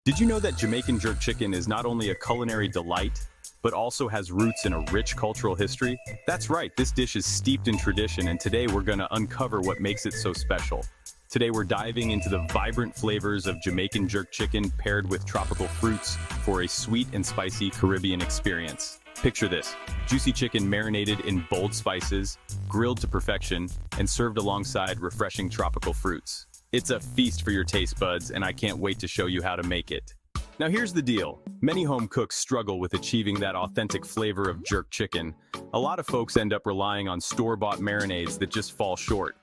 Did you know that Jamaican jerk chicken is not only a culinary delight, but also has roots in a rich cultural history? That's right, this dish is steeped in tradition, and today we're gonna uncover what makes it so special. Today we're diving into the vibrant flavors of Jamaican jerk chicken paired with tropical fruits for a sweet and spicy Caribbean experience. Picture this: juicy chicken marinated in bold spices, grilled to perfection, and served alongside refreshing tropical fruits. It's a feast for your taste buds, and I can't wait to show you how to make it. Now here's the deal. Many home cooks struggle with achieving that authentic flavor of jerk chicken. A lot of folks end up relying on store-bought marinades that just fall short.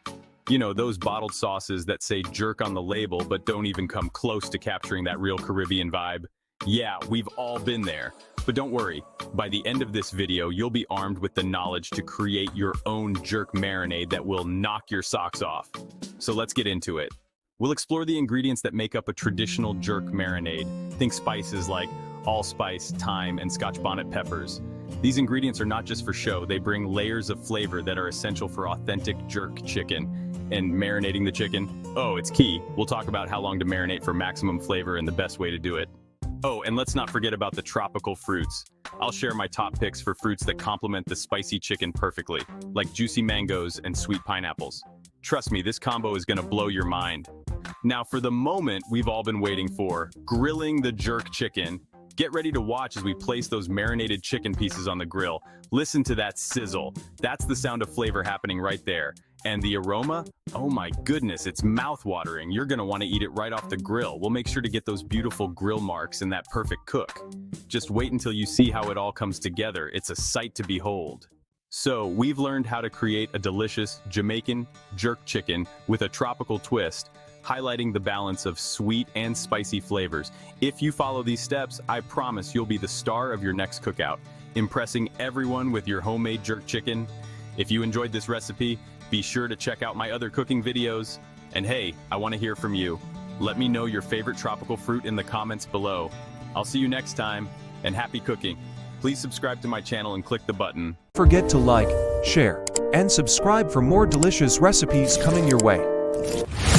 You know, those bottled sauces that say jerk on the label but don't even come close to capturing that real Caribbean vibe. Yeah, we've all been there. But don't worry, by the end of this video, you'll be armed with the knowledge to create your own jerk marinade that will knock your socks off. So let's get into it. We'll explore the ingredients that make up a traditional jerk marinade. Think spices like allspice, thyme, and Scotch bonnet peppers. These ingredients are not just for show, they bring layers of flavor that are essential for authentic jerk chicken. And marinating the chicken, oh, it's key. We'll talk about how long to marinate for maximum flavor and the best way to do it. Oh, and let's not forget about the tropical fruits. I'll share my top picks for fruits that complement the spicy chicken perfectly, like juicy mangoes and sweet pineapples. Trust me, this combo is gonna blow your mind. Now for the moment we've all been waiting for, grilling the jerk chicken. Get ready to watch as we place those marinated chicken pieces on the grill. Listen to that sizzle. That's the sound of flavor happening right there. And the aroma? Oh my goodness, it's mouth-watering. You're gonna wanna eat it right off the grill. We'll make sure to get those beautiful grill marks and that perfect cook. Just wait until you see how it all comes together. It's a sight to behold. So, we've learned how to create a delicious Jamaican jerk chicken with a tropical twist, highlighting the balance of sweet and spicy flavors. If you follow these steps, I promise you'll be the star of your next cookout, impressing everyone with your homemade jerk chicken. If you enjoyed this recipe, be sure to check out my other cooking videos. And hey, I want to hear from you. Let me know your favorite tropical fruit in the comments below. I'll see you next time, and happy cooking. Please subscribe to my channel and click the button. Don't forget to like, share, and subscribe for more delicious recipes coming your way.